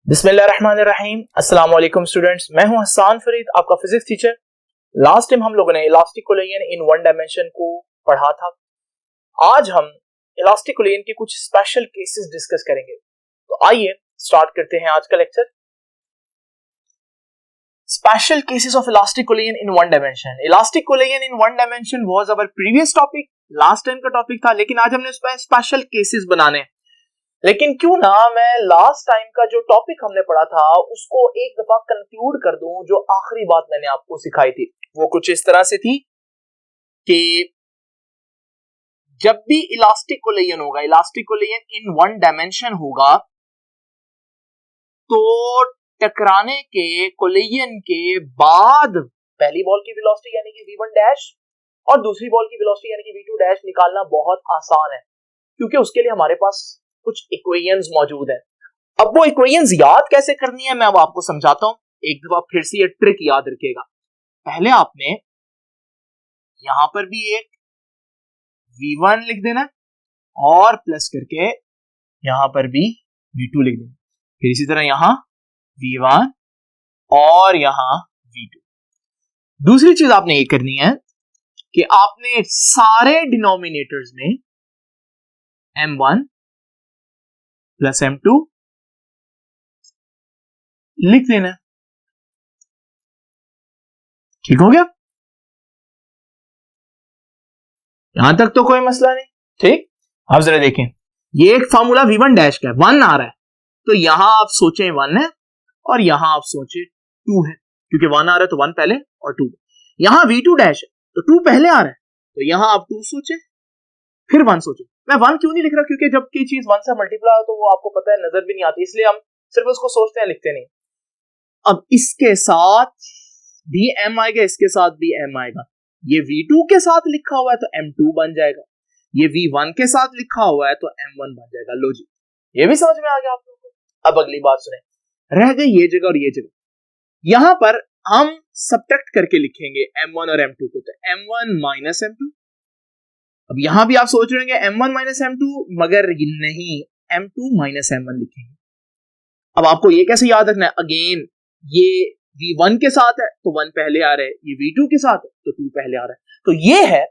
बिस्मिल्लाहिर्रहमानिर्रहीम। अस्सलाम वालेकुम स्टूडेंट्स, मैं हूं हसन फरीद, आपका फिजिक्स टीचर। लास्ट टाइम हम लोगों ने elastic collision in one dimension को पढ़ा था। आज हम इलास्टिक कोलिजन के कुछ स्पेशल केसेस डिस्कस करेंगे। तो आइए स्टार्ट करते हैं आज का lecture. Special cases of elastic collision in one dimension. Elastic collision in one dimension was our previous topic, last time का टॉपिक था, लेकिन आज हमने उसमें स्पेशल केसेस बनाने हैं। लेकिन क्यों ना मैं लास्ट टाइम का जो टॉपिक हमने पढ़ा था उसको एक दफा कंक्लूड कर दूं। जो आखिरी बात मैंने आपको सिखाई थी वो कुछ इस तरह से थी कि जब भी इलास्टिक कोलिजन होगा, elastic collision in one dimension होगा, तो टकराने के कोलिजन के बाद पहली बॉल की वेलोसिटी यानी कि v1 डैश और दूसरी बॉल की वेलोसिटी यानी कि v2 डैश निकालना बहुत आसान है, क्योंकि उसके लिए हमारे पास कुछ इक्वेशंस मौजूद है। अब वो इक्वेशंस याद कैसे करनी है मैं अब आपको समझाता हूं। एक दफा फिर से ये ट्रिक याद रखिएगा। पहले आपने यहां पर भी एक v1 लिख देना और प्लस करके यहां पर भी v2 लिख देना, फिर इसी तरह यहां v1 और यहां v2। दूसरी चीज आपने ये करनी है कि आपने सारे डिनोमिनेटर्स में m1 प्लस m2 लिख देना। ठीक हो गया? यहां तक तो कोई मसला नहीं। ठीक, अब जरा देखें, ये एक फार्मूला v1 डैश का है, 1 आ रहा है, तो यहां आप सोचें 1 है और यहां आप सोचें 2 है, क्योंकि 1 आ रहा है तो 1 पहले और 2। यहां v2 डैश है तो 2 पहले आ रहा है, तो यहां आप 2 सोचें फिर 1 सोचें। मैं 1 क्यों नहीं लिख रहा, क्योंकि जब की चीज 1 से मल्टीप्लाई हो तो वो आपको पता है नजर भी नहीं आती, इसलिए हम सिर्फ उसको सोचते हैं, लिखते नहीं। अब इसके साथ भी m आएगा, इसके साथ भी m आएगा। ये v2 के साथ लिखा हुआ है तो m2 बन जाएगा, ये v1 के साथ लिखा हुआ है तो m1 बन जाएगा। लो जी, ये भी समझ में आ गया आप लोगों को। अब अगली बात सुने, रह गई ये जगह और ये जगह। यहां पर हम सब्ट्रैक्ट करके लिखेंगे m1 और m2 को, तो m1 माइनस m2। अब यहां भी आप सोच रहे होंगे m1 माइनस m2, मगर नहीं, m2 माइनस m1 लिखेंगे। अब आपको ये कैसे याद रखना है, अगेन ये v1 के साथ है तो 1 पहले आ रहा है, ये v2 के साथ है तो 2 पहले आ रहा है। तो ये है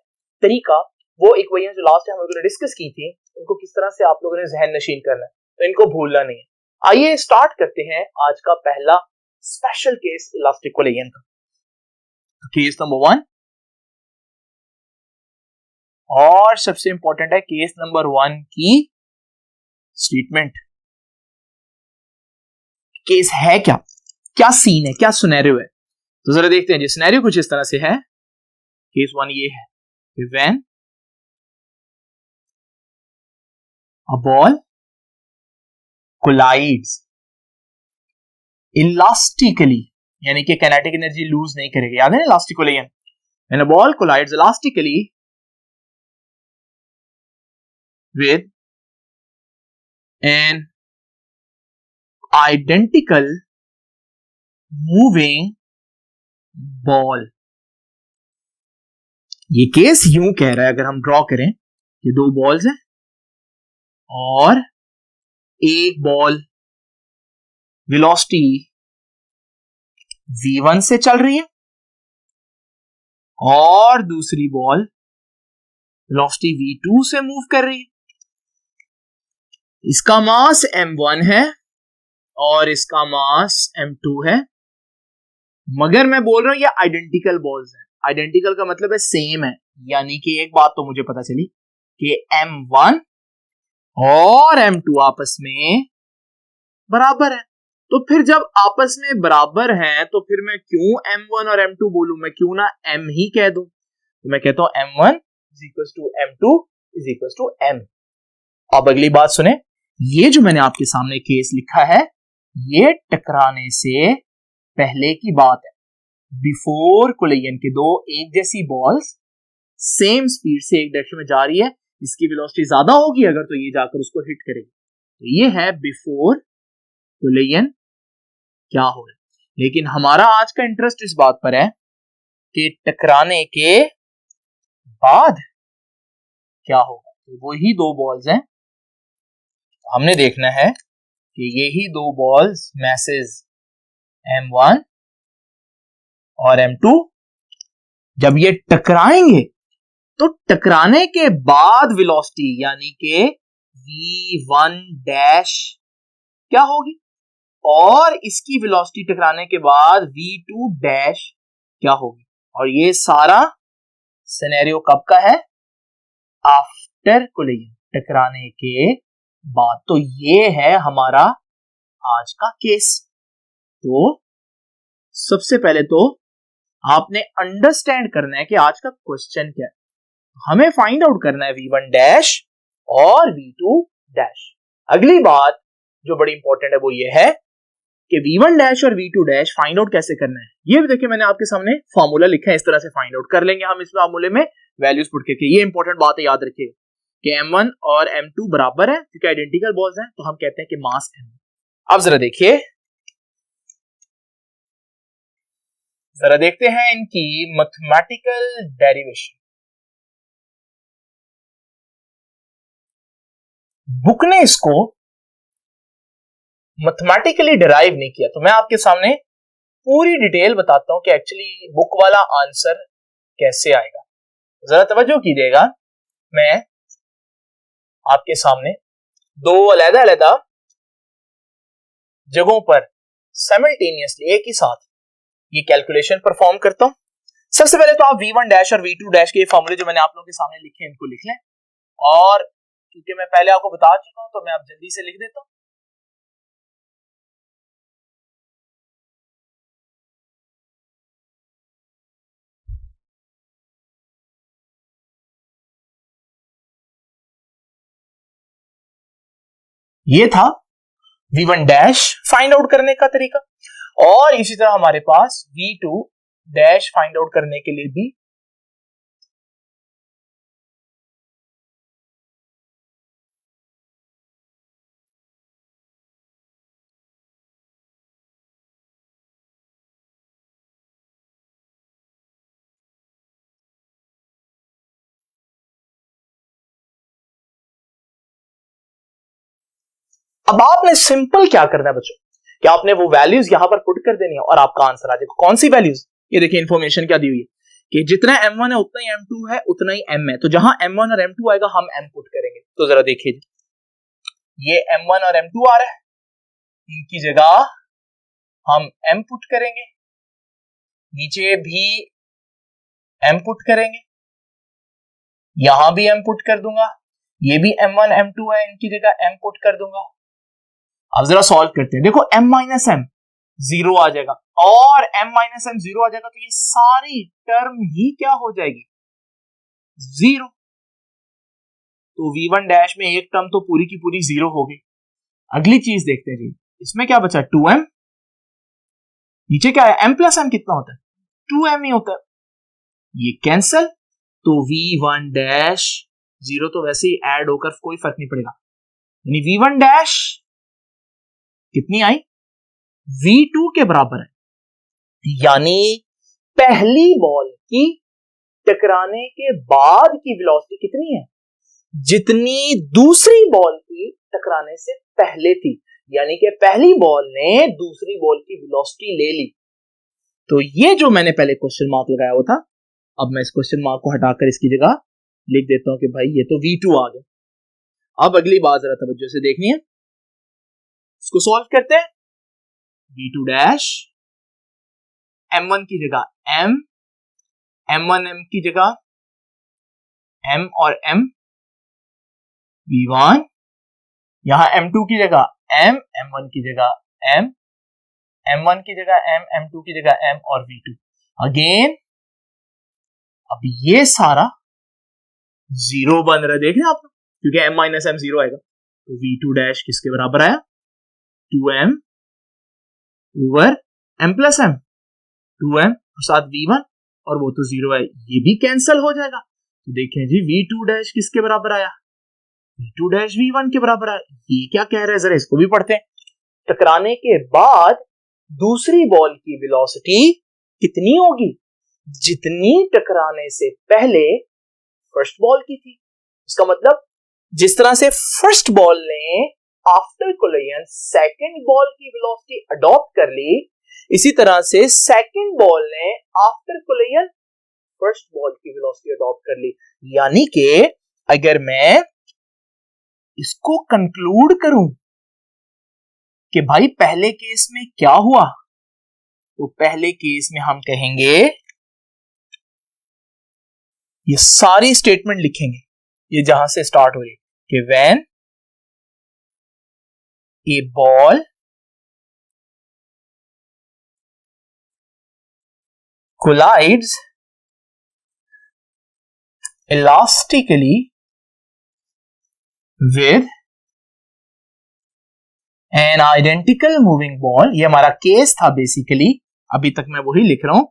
तरीका, वो इक्वेशन जो लास्ट टाइम हम लोगों ने डिस्कस की थी, उनको किस तरह से आप लोगों ने जहन नशीन करना है, तो इनको भूलना नहीं है। आइए स्टार्ट करते हैं आज का पहला स्पेशल केस इलास्टिक कोलिजन का। केस नंबर 1, और सबसे इंपॉर्टेंट है केस नंबर 1 की स्टेटमेंट। केस है क्या, क्या सीन है, क्या सिनेरियो है, तो जरा देखते हैं जी। सिनेरियो कुछ इस तरह से है। केस 1 ये है, when a ball collides elastically, यानी कि काइनेटिक एनर्जी लूज नहीं करेगी, याद है ना elastic collision. When a ball collides elastically with an identical moving ball. ये केस यूं कह रहा है, अगर हम ड्रॉ करें, ये दो बॉल्स हैं और एक बॉल वेलोसिटी v1 से चल रही है और दूसरी बॉल वेलोसिटी v2 से मूव कर रही है। इसका मास m1 है और इसका मास m2 है, मगर मैं बोल रहा हूं ये आइडेंटिकल बॉल्स हैं। आइडेंटिकल का मतलब है सेम है, यानी कि एक बात तो मुझे पता चली कि m1 और m2 आपस में बराबर है। तो फिर जब आपस में बराबर हैं तो फिर मैं क्यों m1 और m2 बोलूं, मैं क्यों ना m ही कह दूं। तो मैं कहता हूं m1 is equal to m2 is equal to m। अब अगली बात सुने, ये जो मैंने आपके सामने केस लिखा है ये टकराने से पहले की बात है। बिफोर कोलिजन के दो एक जैसी बॉल्स सेम स्पीड से एक डायरेक्शन में जा रही है, इसकी वेलोसिटी ज्यादा होगी अगर तो ये जाकर उसको हिट करेगी। तो ये है बिफोर कोलिजन क्या हो रहा है। लेकिन हमारा आज का इंटरेस्ट इस बात पर है कि टकराने के बाद क्या होगा। तो वही दो बॉल्स हैं, हमने देखना है कि यही दो बॉल्स मैसेज M1 और M2 जब ये टकराएंगे तो टकराने के बाद वेलोसिटी यानी कि v1 डैश क्या होगी और इसकी वेलोसिटी टकराने के बाद v2 डैश क्या होगी। और ये सारा सिनेरियो कब का है? आफ्टर कोलिजन, टकराने के बाद। तो ये है हमारा आज का केस। तो सबसे पहले तो आपने अंडरस्टैंड करना है कि आज का क्वेश्चन क्या है। हमें फाइंड आउट करना है v1 डैश और v2 डैश। अगली बात जो बड़ी इंपॉर्टेंट है वो ये है कि v1 डैश और v2 डैश फाइंड आउट कैसे करना है। ये भी देखिए मैंने आपके सामने फॉर्मूला लिखा है, इस तरह से फाइंड आउट कर लेंगे हम इस फॉर्मूले में वैल्यूज पुट करके। ये इंपॉर्टेंट बात है, याद रखिए कि m1 और m2 बराबर है क्योंकि आइडेंटिकल बॉल्स हैं, तो हम कहते हैं कि मास m। अब जरा देखिए, जरा देखते हैं इनकी मैथमेटिकल डेरिवेशन। बुक ने इसको मैथमेटिकली डिराइव नहीं किया, तो मैं आपके सामने पूरी डिटेल बताता हूं कि एक्चुअली बुक वाला आंसर कैसे आएगा। जरा तवज्जो कीजिएगा, मैं आपके सामने दो अलग-अलग जगहों पर साइमल्टेनियसली एक ही साथ ये कैलकुलेशन परफॉर्म करता हूं। सबसे पहले तो आप v1 डैश और v2 डैश के फॉर्मूले जो मैंने आप लोगों के सामने लिखे हैं इनको लिख लें, और क्योंकि मैं पहले आपको बता चुका हूं तो मैं अब जल्दी से लिख देता हूं। ये था v1 डैश फाइंड आउट करने का तरीका, और इसी तरह हमारे पास v2 डैश फाइंड आउट करने के लिए भी अब आपने सिंपल क्या करना है बच्चों कि आपने वो वैल्यूज यहां पर पुट कर देनी है और आपका आंसर आ जाएगा। कौन सी वैल्यूज? ये देखिए इंफॉर्मेशन क्या दी हुई है कि जितना m1 है उतना ही m2 है उतना ही m है, तो जहां m1 और m2 आएगा हम m पुट करेंगे। तो जरा देखिए, ये m1 और m2 आ रहा है, इनकी जगह हम m पुट करेंगे, नीचे भी m पुट करेंगे, यहां भी m पुट कर दूंगा, ये भी m1 m2 है, इनकी जगह m पुट कर दूंगा। अब जरा सॉल्व करते हैं। देखो m माइनस m जीरो आ जाएगा और m माइनस m जीरो आ जाएगा, तो ये सारी टर्म ही क्या हो जाएगी? जीरो। तो v1 डैश में एक टर्म तो पूरी की पूरी जीरो हो गई। अगली चीज देखते हैं जी, इसमें क्या बचा? 2m, नीचे क्या है? m प्लस m कितना होता है? 2m ही होता है, ये कैंसल। तो v1 डैश जीरो तो वैसे ही ऐड होकर कोई फर्क नहीं पड़ेगा, यानी v1 डैश कितनी आई? v2 के बराबर है, यानी पहली बॉल की टकराने के बाद की वेलोसिटी कितनी है? जितनी दूसरी बॉल की टकराने से पहले थी, यानी कि पहली बॉल ने दूसरी बॉल की वेलोसिटी ले ली। तो ये जो मैंने पहले क्वेश्चन मार्क लगाया हुआ था, अब मैं इस क्वेश्चन मार्क को हटाकर इसकी जगह लिख देता हूं कि भाई ये तो v2 आ गया। अब अगली बात जरा तवज्जो से देखनी है, इसको सॉल्व करते हैं। v2 डैश m1 की जगह m, m1 m की जगह m और m, v1 यहां m2 की जगह m, m1 की जगह m, m1 की जगह m, m2 की जगह m और v2 अगेन। अब ये सारा जीरो बन रहा है, देख रहे हैं आप, क्योंकि m माइनस m जीरो आएगा। तो v2 डैश किसके बराबर आया? 2m over m plus m, 2m और साथ v1, और वो तो जीरो है, ये भी कैंसल हो जाएगा। तो देखें जी v2 डैश किसके बराबर आया? v2 डैश v1 के बराबर आया। ये क्या कह रहे हैं, जरा इसको भी पढ़ते हैं। टकराने के बाद दूसरी बॉल की वेलोसिटी कितनी होगी? जितनी टकराने से पहले फर्स्ट बॉल की थी। इसका मतलब जिस तरह से फर्स्ट बॉल ने आफ्टर कोलिजन सेकंड बॉल की वेलोसिटी अडॉप्ट कर ली, इसी तरह से सेकंड बॉल ने आफ्टर कोलिजन फर्स्ट बॉल की वेलोसिटी अडॉप्ट कर ली। यानी कि अगर मैं इसको कंक्लूड करूं कि भाई पहले केस में क्या हुआ, तो पहले केस में हम कहेंगे, ये सारी स्टेटमेंट लिखेंगे, ये जहां से स्टार्ट हो रही कि when A ball collides elastically with an identical moving ball, ये हमारा केस था बेसिकली, अभी तक मैं वही लिख रहा हूं।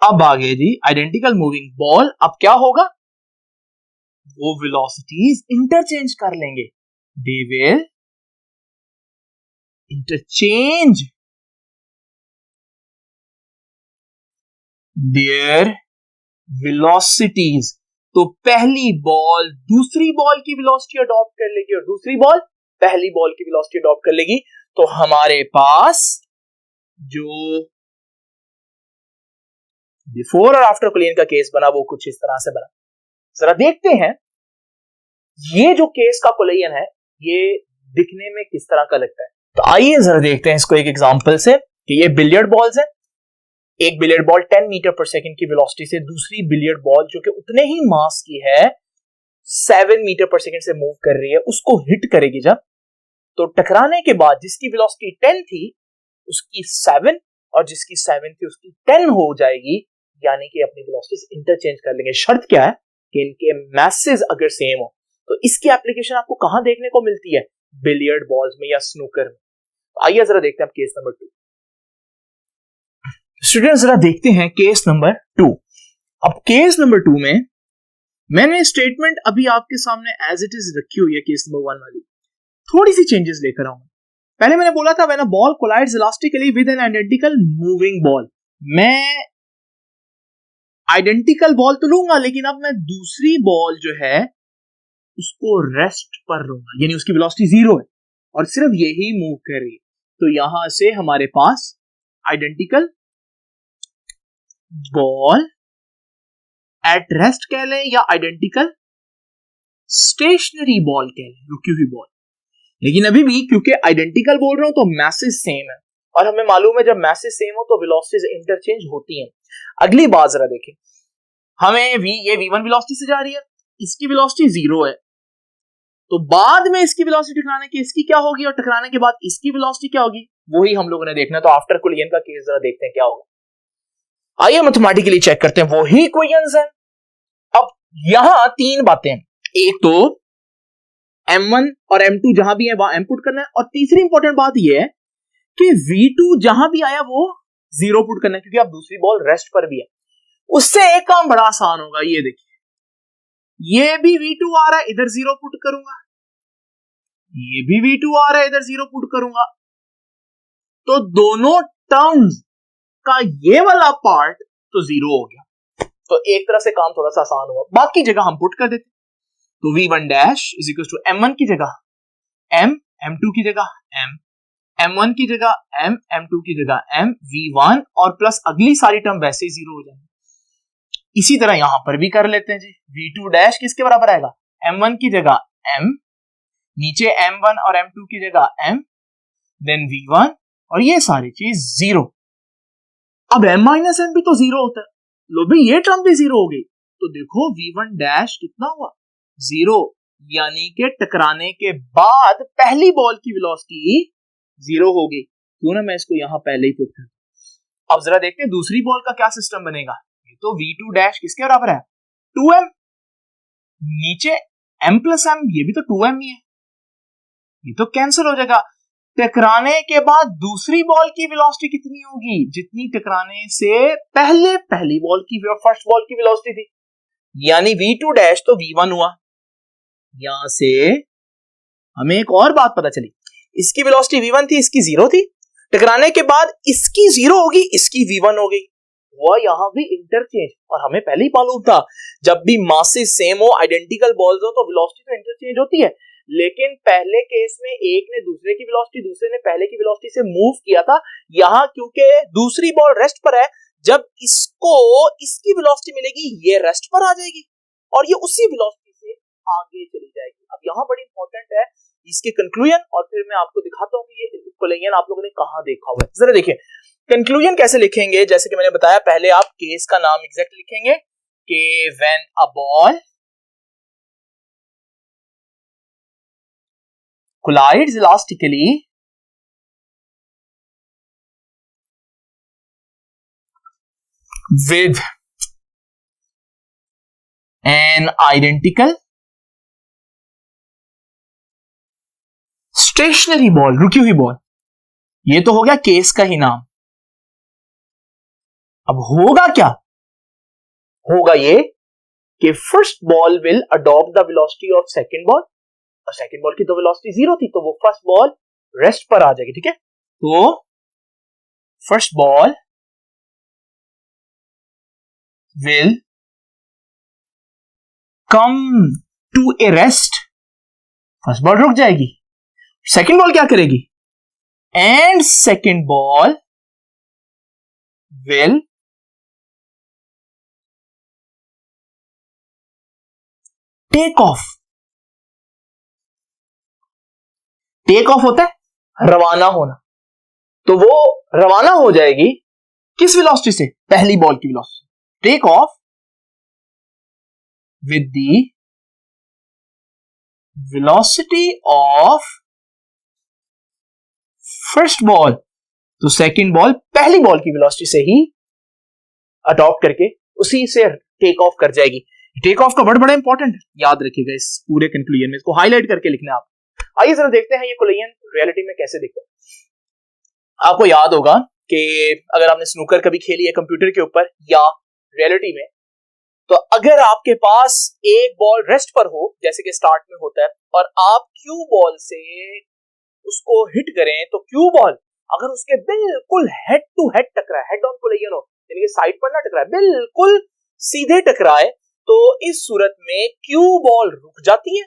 अब आगे जी आइडेंटिकल मूविंग बॉल, अब क्या होगा, वो वेलोसिटीज इंटरचेंज कर लेंगे, they will interchange there velocities. तो पहली बॉल दूसरी बॉल की वेलोसिटी अडॉप्ट कर लेगी और दूसरी बॉल पहली बॉल की वेलोसिटी अडॉप्ट कर लेगी। तो हमारे पास जो बिफोर और आफ्टर कोलिजन का केस बना वो कुछ इस तरह से बना। जरा देखते हैं ये जो केस का कोलिजन है ये दिखने में किस तरह का लगता है। तो आइए जरा देखते हैं इसको एक एग्जांपल से कि ये बिलियर्ड बॉल्स है। एक बिलियर्ड बॉल 10 मीटर पर सेकंड की वेलोसिटी से दूसरी बिलियर्ड बॉल जो कि उतने ही मास की है 7 मीटर पर सेकंड से मूव कर रही है, उसको हिट करेगी जब, तो टकराने के बाद जिसकी वेलोसिटी 10 थी उसकी 7 और जिसकी 7 थी उसकी 10 हो जाएगी, यानी कि अपनी वेलोसिटीज इंटरचेंज कर लेंगे। शर्त क्या है कि इनके मैसेज अगर सेम हो। तो इसकी एप्लीकेशन आपको कहां देखने को मिलती है, बिलियर्ड बॉल्स में या स्नूकर में। आइए जरा देखते हैं केस नंबर 2। स्टूडेंट्स जरा देखते हैं केस नंबर 2। अब केस नंबर 2 में मैंने स्टेटमेंट अभी आपके सामने एज इट इज रखी हुई है केस नंबर 1 वाली, थोड़ी सी चेंजेस लेकर आऊंगा। पहले मैंने बोला था when a ball collides elastically with an identical moving ball, मैं आइडेंटिकल बॉल तो लूंगा लेकिन अब मैं दूसरी बॉल जो है उसको रेस्ट पर लूंगा, यानी उसकी वेलोसिटी 0 है और सिर्फ यही मूव कर रही है। तो यहां से हमारे पास आइडेंटिकल बॉल एट रेस्ट कह लें या आइडेंटिकल स्टेशनरी बॉल कह लें, रुकी हुई बॉल। लेकिन अभी भी क्योंकि आइडेंटिकल बोल रहा हूं तो मैसेज सेम है और हमें मालूम है जब मैसेज सेम हो तो वेलोसिटीज इंटरचेंज होती हैं। अगली बात जरा देखें, हमें ये v1 वेलोसिटी से जा रही है, इसकी वेलोसिटी 0 है, तो बाद में इसकी वेलोसिटी टकराने की इसकी क्या होगी और टकराने के बाद इसकी वेलोसिटी क्या होगी, वही हम लोगों ने देखना है। तो आफ्टर कोलिजन का केस जरा देखते हैं क्या होगा। आइए मैथमेटिकली चेक करते हैं, वही इक्वेशंस हैं। अब यहां 3 बातें हैं, एक तो m1 और m2 जहां भी है वहां m पुट करना है, और तीसरी इंपॉर्टेंट बात यह है कि v2 जहां भी आया वो 0 पुट करना है क्योंकि अब दूसरी बॉल रेस्ट पर भी है। उससे एक काम बड़ा आसान होगा, ये देखिए ये भी v2 आ रहा है, इधर 0 पुट करूंगा, ये भी v2 आ रहा है, इधर 0 पुट करूंगा, तो दोनों टर्म्स का ये वाला पार्ट तो 0 हो गया। तो एक तरह से काम थोड़ा सा आसान हुआ, बाकी जगह हम पुट कर देते। तो v1 dash is equal to m1 की जगह m, m2 की जगह m, m1 की जगह m, m2 की जगह m, v1 और प्लस अगली सारी टर्म वैसे ही 0 हो जाएंगे। इसी तरह यहां पर भी कर लेते हैं जी, v2 डैश किसके बराबर आएगा, m1 की जगह m, नीचे m1 और m2 की जगह m, देन v1 और ये सारी चीज 0। अब m माइनस m भी तो 0 होता है, लो भाई ये टर्म भी 0 हो गई, तो देखो v1 डैश कितना हुआ 0, यानी कि टकराने के बाद पहली बॉल की वेलोसिटी 0 हो गई। क्यों ना मैं इसको यहां पहले ही पुट कर। अब जरा देखते हैं दूसरी बॉल का क्या सिस्टम बनेगा। ये तो v2 डैश किसके बराबर है 2m, नीचे m प्लस m, ये भी तो 2m ही है, ये तो कैंसिल हो जाएगा। टकराने के बाद दूसरी बॉल की वेलोसिटी कितनी होगी, जितनी टकराने से पहले पहली बॉल की फर्स्ट बॉल की वेलोसिटी थी, यानी v2 डैश तो v1 हुआ। यहां से हमें एक और बात पता चली, इसकी वेलोसिटी v1 थी, इसकी 0 थी, टकराने के बाद इसकी 0 होगी, इसकी v1 हो गई, हुआ यहाँ भी इंटरचेंज, और हमें पहले ही मालूम था जब भी मासेस सेम हो, आइडेंटिकल बॉल्स हो, तो वेलोसिटी तो इंटरचेंज होती है। लेकिन पहले केस में एक ने दूसरे की वेलोसिटी, दूसरे ने पहले की वेलोसिटी से मूव किया था। यहाँ क्योंकि दूसरी बॉल रेस्ट पर है, जब इसको इसकी वेलोसिटी मिलेगी ये रेस्ट पर आ जाएगी और ये उसी वेलोसिटी से आगे चली जाएगी। अब यहाँ बड़ी इंपॉर्टेंट है इसके कंक्लूजन, और फिर मैं आपको दिखाता हूँ कि ये कोलिजन आप लोगों ने कहाँ देखा हुआ है। जरा देखिए कंक्लूजन कैसे लिखेंगे। जैसे कि मैंने बताया, पहले आप केस का नाम एग्जैक्ट लिखेंगे कि when a ball collides elastically with an identical stationary ball, रुकी हुई बॉल। ये तो हो गया केस का ही नाम। अब होगा क्या? होगा ये कि first ball will adopt the velocity of second ball, और सेकंड बॉल की तो वेलोसिटी 0 थी, तो वो फर्स्ट बॉल रेस्ट पर आ जाएगी। ठीक है, तो first ball will come to a rest, first ball रुक जाएगी। सेकंड बॉल क्या करेगी? And second ball will take off. Take off होता है रवाना होना, तो वो रवाना हो जाएगी किस वेलोसिटी से? पहली बॉल की velocity. Take off with the velocity of first ball, तो सेकंड बॉल पहली बॉल की वेलोसिटी से ही अडॉप्ट करके उसी से टेक ऑफ कर जाएगी। टेक ऑफ का वर्ड बड़ा इंपॉर्टेंट है, याद रखिएगा इस पूरे कंक्लूजन में, इसको हाईलाइट करके लिखना है आप। आइए जरा देखते हैं ये कोलिजन रियलिटी में कैसे दिखता है। आपको याद होगा कि अगर आपने स्नूकर कभी खेली है कंप्यूटर के ऊपर या रियलिटी में, तो अगर आपके पास एक बॉल रेस्ट पर हो जैसे कि स्टार्ट में होता है, और आप क्यू बॉल से उसको हिट करें, तो क्यू बॉल अगर उसके बिल्कुल हेड टू हेड टकराए, हेड ऑन कोलिजन हो, यानी कि साइड पर ना टकराए, बिल्कुल सीधे टकराए, तो इस सूरत में क्यू बॉल रुक जाती है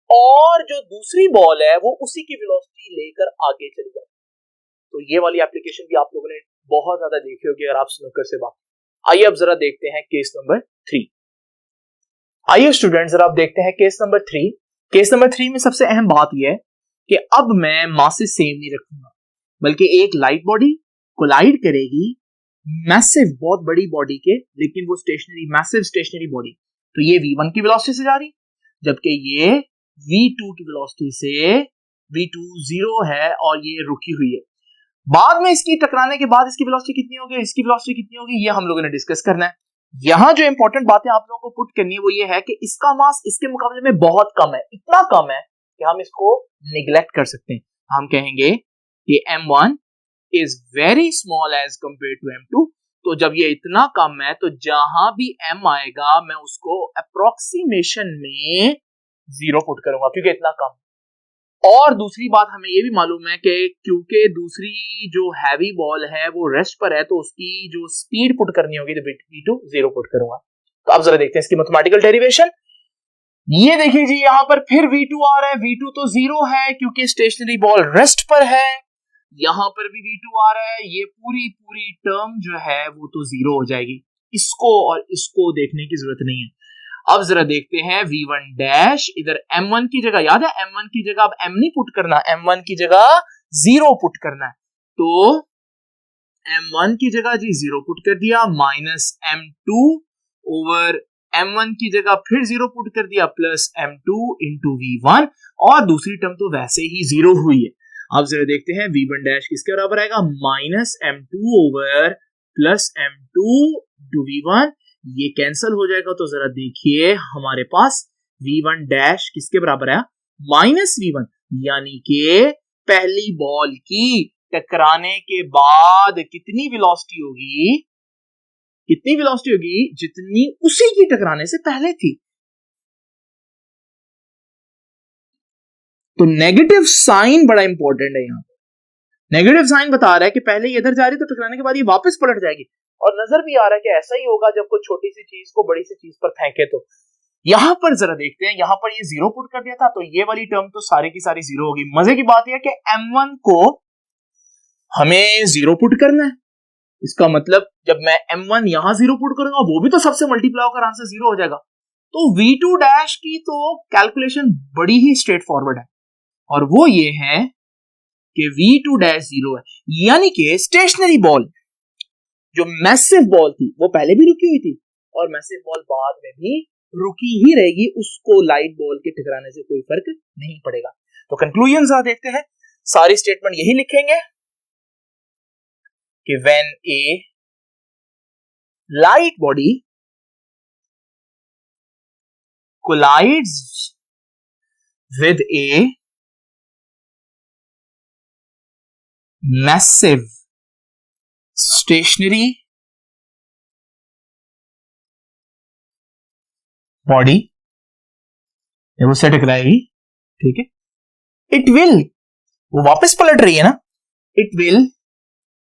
और जो दूसरी बॉल है वो उसी की वेलोसिटी लेकर आगे चली जाती है। तो ये वाली एप्लीकेशन भी आप लोगों ने बहुत ज्यादा देखी होगी अगर आप स्नूकर से बात। आइए अब जरा देखते हैं केस नंबर 3। आइए स्टूडेंट्स जरा आप देखते हैं केस नंबर 3। केस नंबर 3 में सबसे अहम बात यह है कि अब मैं मासेस सेम नहीं रखूंगा, बल्कि एक लाइट बॉडी कोलाइड करेगी मैसिव बहुत बड़ी बॉडी के, लेकिन वो स्टेशनरी, मैसिव स्टेशनरी बॉडी। तो ये v1 की वेलोसिटी से जा रही, जबकि ये v2 की वेलोसिटी से, v2 0 है और ये रुकी हुई है। बाद में इसकी टकराने के बाद इसकी वेलोसिटी कितनी होगी, इसकी वेलोसिटी कितनी होगी, ये हम लोगों ने डिस्कस करना है। यहां जो इंपॉर्टेंट बातें आप लोगों को पुट करनी है वो ये है कि इसका मास इसके मुकाबले में बहुत कम है, इतना कम है कि हम इसको निगलेक्ट कर सकते हैं। हम कहेंगे कि m1 is very small as compared to m2। तो जब ये इतना कम है तो जहां भी m आएगा मैं उसको अप्रोक्सीमेशन में 0 पुट करूंगा क्योंकि इतना कम। और दूसरी बात हमें ये भी मालूम है कि क्योंकि दूसरी जो हैवी बॉल है वो रेस्ट पर है, तो उसकी जो स्पीड पुट करनी होगी तो v2 0 पुट करूंगा। तो अब जरा देखते हैं इसकी मैथमेटिकल डेरिवेशन। ये देखिए जी, यहां पर फिर v2 आ रहा है, v2 तो 0 है क्योंकि स्टेशनरी बॉल रेस्ट पर है। यहां पर भी v2 आ रहा है, ये पूरी टर्म जो है वो तो 0 हो जाएगी। इसको और इसको देखने की जरूरत नहीं है। अब जरा देखते हैं v1 डैश, इधर m1 की जगह, याद है m1 की जगह अब m नहीं पुट करना, m1 की जगह 0 पुट करना है। तो m1 की जगह जी 0 पुट कर दिया, माइनस m2 ओवर m1 की जगह फिर 0 पुट कर दिया, प्लस m2 इंटू v1, और दूसरी टर्म तो वैसे ही 0 हुई है। अब जरा देखते हैं v1 डैश किसके बराबर आएगा, minus m2 over plus m2 to v1, ये कैंसिल हो जाएगा। तो जरा देखिए हमारे पास v1 डैश किसके बराबर है, माइनस v1, यानी कि पहली बॉल की टकराने के बाद कितनी वेलोसिटी होगी, कितनी वेलोसिटी होगी जितनी उसी की टकराने से पहले थी। तो नेगेटिव साइन बड़ा इंपॉर्टेंट है। यहां पर नेगेटिव साइन बता रहा है कि पहले ये इधर जा रही है तो टकराने के बाद ये वापस पलट जाएगी, और नजर भी आ रहा है कि ऐसा ही होगा जब कोई छोटी सी चीज को बड़ी सी चीज पर फेंके। तो यहां पर जरा देखते हैं, यहां पर ये 0 पुट कर दिया था तो ये वाली टर्म तो सारी की सारी 0 होगी। मजे की बात यह है कि m1 को हमें 0 पुट करना है। इसका मतलब जब मैं m1 यहां 0 पुट करूंगा वो भी तो सबसे मल्टीप्लाई होकर आंसर 0 हो जाएगा। तो v2 डैश की तो कैलकुलेशन बड़ी ही स्ट्रेट फॉरवर्ड है और वो ये है कि v2 डैश 0 है, यानी कि स्टेशनरी बॉल जो मैसिव बॉल थी वो पहले भी रुकी हुई थी और मैसिव बॉल बाद में भी रुकी ही रहेगी, उसको लाइट बॉल के टकराने से कोई फर्क नहीं पड़ेगा। तो कंक्लूजन देखते हैं, सारी स्टेटमेंट यही लिखेंगे कि when A light body collides with a massive stationary body वो से टकराएगी, ठीक है, इट विल, वो वापस पलट रही है ना, इट विल,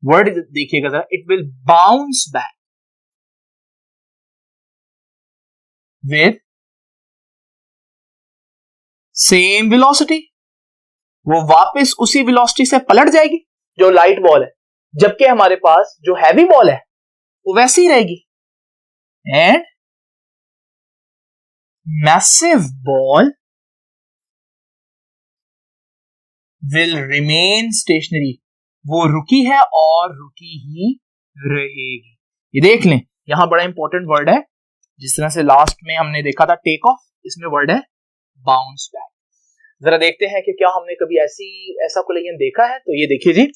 वर्ड देखिएगा जरा, it will bounce back with same velocity, वो वापस उसी वेलोसिटी से पलट जाएगी जो लाइट बॉल है, जबकि हमारे पास जो हैवी बॉल है वो वैसी ही रहेगी। And massive ball will remain stationery, वो रुकी है और रुकी ही रहेगी। ये देख लें, यहां बड़ा इंपॉर्टेंट वर्ड है, जिस तरह से लास्ट में हमने देखा था टेक ऑफ, इसमें वर्ड है बाउंस बैक। जरा देखते हैं कि क्या हमने कभी ऐसा कोलिजन देखा है। तो ये देखिए जी,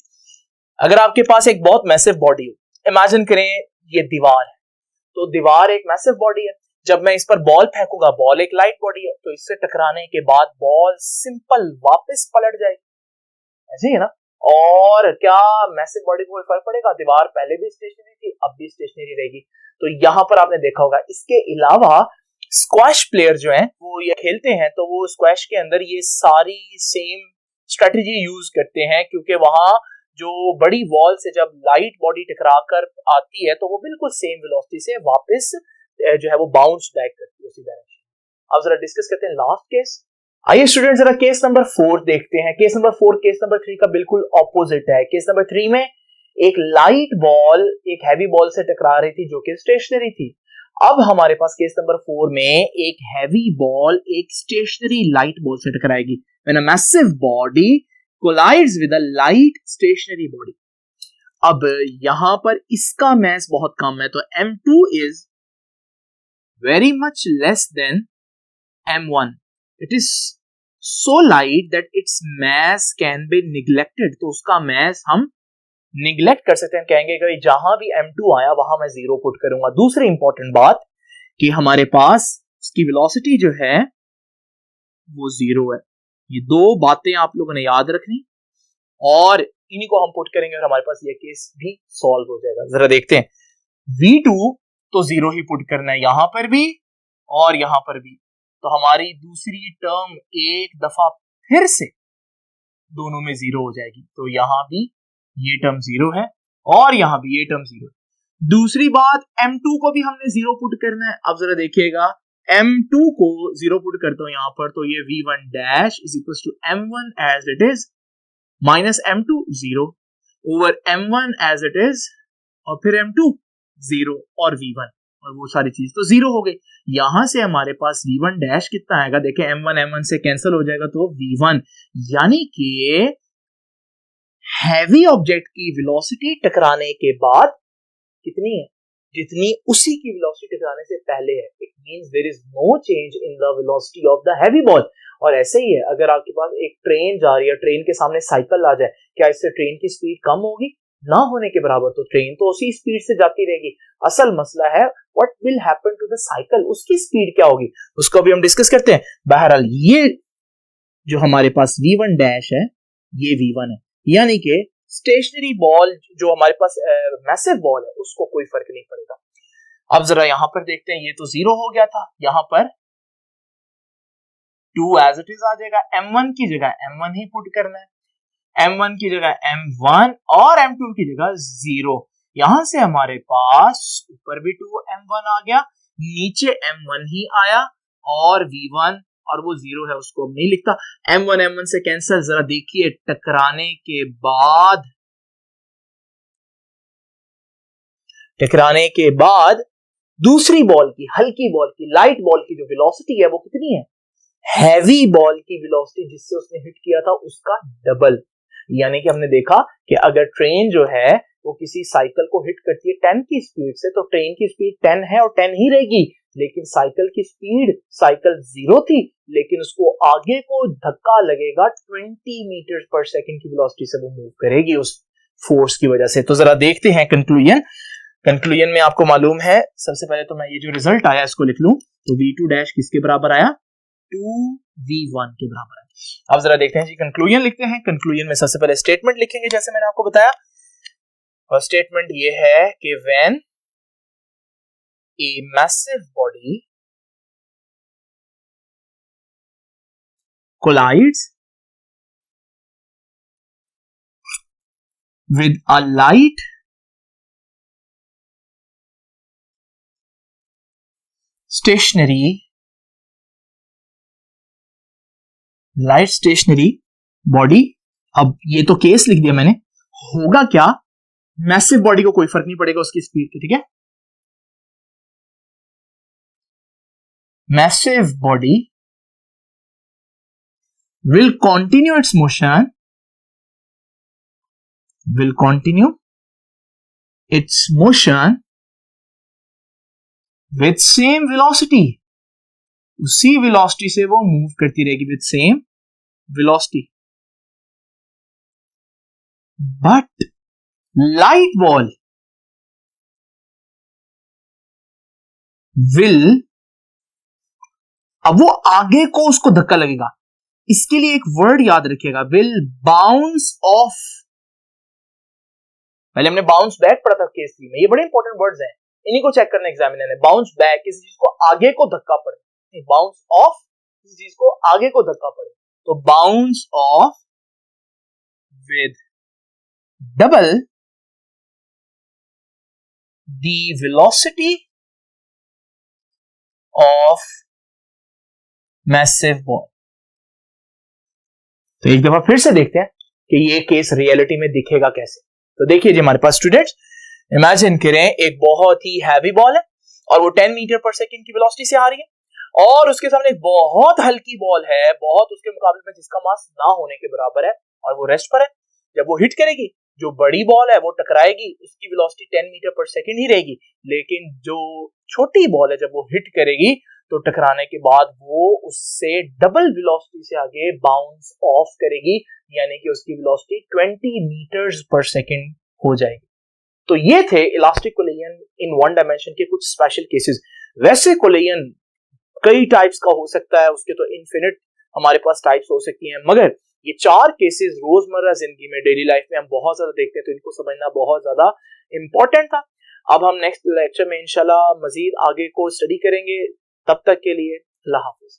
अगर आपके पास एक बहुत मैसिव बॉडी हो, इमेजिन करें ये दीवार है, तो दीवार एक मैसिव बॉडी है, जब मैं इस पर बॉल फेंकूंगा, बॉल एक लाइट बॉडी है, तो इससे टकराने के बाद बॉल सिंपल वापस पलट जाएगी, ऐसे ही है ना। और क्या मैसिव बॉडी को फर्क पड़ेगा? दीवार पहले भी स्टेशनरी थी, अब भी स्टेशनरी रहेगी। तो यहां पर आपने देखा होगा, इसके अलावा स्क्वैश प्लेयर जो है वो ये खेलते हैं, तो वो स्क्वैश के अंदर ये सारी सेम स्ट्रेटजी यूज करते हैं, क्योंकि वहां जो बड़ी वॉल से जब लाइट बॉडी टकरा कर आती है तो वो बिल्कुल सेम वेलोसिटी से वापस जो है वो बाउंस बैक करती है उसी डायरेक्शन। अब जरा डिस्कस करते हैं लास्ट केस। आइए स्टूडेंट, जरा केस नंबर 4 देखते हैं। केस नंबर 4 केस नंबर 3 का बिल्कुल ऑपोजिट है। केस नंबर 3 में एक लाइट बॉल एक हैवी बॉल से टकरा रही थी जो कि स्टेशनरी थी। अब हमारे पास केस नंबर 4 में एक हैवी बॉल एक स्टेशनरी लाइट बॉल से टकराएगी। When a massive body collides with a light stationary body. अब यहां पर इसका मास बहुत कम है, तो m2 is very much less than m1. It is so light that its mass can be neglected. तो उसका मास हम निग्लेक्ट कर सकते हैं, कहेंगे कि जहां भी m2 आया वहां मैं 0 पुट करूंगा। दूसरी इंपॉर्टेंट बात कि हमारे पास इसकी वेलोसिटी जो है वो 0 है। ये दो बातें आप लोगों ने याद रखनी और इन्हीं को हम पुट करेंगे और हमारे पास ये केस भी सॉल्व हो जाएगा। जरा देखते हैं, v2 तो 0 ही पुट करना है यहां पर भी और यहां पर भी, तो हमारी दूसरी टर्म एक दफा फिर से दोनों में 0 हो जाएगी। तो यहां भी ये टर्म 0 है और यहां भी ये टर्म 0 है। दूसरी बात, m2 को भी हमने 0 पुट करना है। अब जरा देखिएगा, m2 को 0 पुट करता हूं यहां पर, तो ये v1 dash is equal to m1 as it is minus m2 0 over m1 as it is और फिर m2 0 और v1 और वो सारी चीज तो 0 हो गई। यहां से हमारे पास v1 डैश कितना आएगा, देखें m1 से कैंसिल हो जाएगा तो v1, यानी कि हैवी ऑब्जेक्ट की वेलोसिटी टकराने के बाद कितनी है, जितनी उसी की वेलोसिटी टकराने से पहले है। It means there is no change in the velocity of the heavy ball. और ऐसे ही है, अगर आपके पास एक ट्रेन जा रही है, ट्रेन के सामने साइकिल आ जाए, क्या इससे ट्रेन की स्पीड कम होगी? ना होने के बराबर। तो ट्रेन तो उसी स्पीड से जाती रहेगी। असल मसला है what will happen to the cycle, उसकी स्पीड क्या होगी, उसको भी हम डिस्कस करते हैं। बहरहाल ये जो हमारे पास v1 डैश है ये v1 है, यानी कि स्टेशनरी बॉल जो हमारे पास मैसिव बॉल है उसको कोई फर्क नहीं पड़ेगा। अब जरा यहां पर देखते हैं, ये तो 0 हो गया था, यहां पर 2 एज इट इज आ जाएगा। m1 की जगह m1 ही पुट करना है, m1 की जगह m1 और m2 की जगह 0। यहां से हमारे पास ऊपर भी 2m1 आ गया, नीचे m1 ही आया और v1 और वो 0 है उसको अब नहीं लिखता। m1 से कैंसिल। जरा देखिए टकराने के बाद दूसरी बॉल की, हल्की बॉल की, लाइट बॉल की जो वेलोसिटी है वो कितनी है? हैवी बॉल की वेलोसिटी जिससे उसने हिट किया था उसका डबल। यानी कि हमने देखा कि अगर ट्रेन जो है वो किसी साइकिल को हिट करती है 10 की स्पीड से, तो ट्रेन की स्पीड 10 है और 10 ही रहेगी। लेकिन साइकिल की स्पीड, साइकिल 0 थी, लेकिन उसको आगे को धक्का लगेगा 20 मीटर पर सेकंड की वेलोसिटी से वो मूव करेगी उस फोर्स की वजह से। तो जरा देखते हैं कंक्लूजन में आपको मालूम है, सबसे पहले तो मैं ये जो रिजल्ट आया इसको लिख लूं, तो v2 डैश किसके बराबर आया? 2v1 के बराबर है। अब जरा देखते हैं जी कंक्लूजन लिखते हैं। कंक्लूजन में सबसे पहले स्टेटमेंट लिखेंगे जैसे मैंने आपको बताया, और स्टेटमेंट ये है कि when a massive body collides with a light stationary body. अब ये तो केस लिख दिया मैंने, होगा क्या? मैसिव बॉडी को कोई फर्क नहीं पड़ेगा उसकी स्पीड की, ठीक है? Massive body will continue its motion with same velocity, उसी वेलोसिटी से वो मूव करती रहेगी with same velocity, but light ball will, अब वो आगे को उसको धक्का लगेगा, इसके लिए एक वर्ड याद रखिएगा, will bounce off। पहले हमने बाउंस बैक पढ़ा था केस 3 में, ये बड़े इंपॉर्टेंट वर्ड्स हैं, इन्हीं को चेक करना एग्जामिनर ने। बाउंस बैक किसी चीज को आगे को धक्का पड़े, बाउंस ऑफ किसी चीज को आगे को धक्का पड़े, तो bounce off with double the velocity of massive ball. तो एक दफा फिर से देखते हैं कि ये केस रियलिटी में दिखेगा कैसे। तो देखिए जी हमारे पास स्टूडेंट्स, इमेजिन करें एक बहुत ही हैवी बॉल है और वो 10 मीटर पर सेकंड की वेलोसिटी से आ रही है, और उसके सामने एक बहुत हल्की बॉल है, बहुत उसके मुकाबले में जिसका मास ना होने के बराबर है, और वो रेस्ट पर है। जब वो हिट करेगी, जो बड़ी बॉल है वो टकराएगी, उसकी वेलोसिटी 10 मीटर पर सेकंड ही रहेगी, लेकिन जो छोटी बॉल है जब वो हिट करेगी तो टकराने के बाद वो उससे डबल वेलोसिटी से आगे बाउंस ऑफ करेगी, यानी कि उसकी वेलोसिटी 20 मीटर्स पर सेकंड हो जाएगी। तो ये थे elastic collision in one dimension के कुछ स्पेशल केसेस। वैसे कोलिजन कई टाइप्स का हो सकता है, उसके तो इनफिनिट हमारे पास टाइप्स हो सकती हैं, मगर ये 4 केसेस रोजमर्रा जिंदगी में, डेली लाइफ में हम बहुत ज्यादा देखते हैं, तो इनको समझना बहुत ज्यादा इंपॉर्टेंट था। अब हम नेक्स्ट लेक्चर में इंशाल्लाह मजीद आगे को स्टडी करेंगे। तब तक के लिए अल्लाह हाफिज।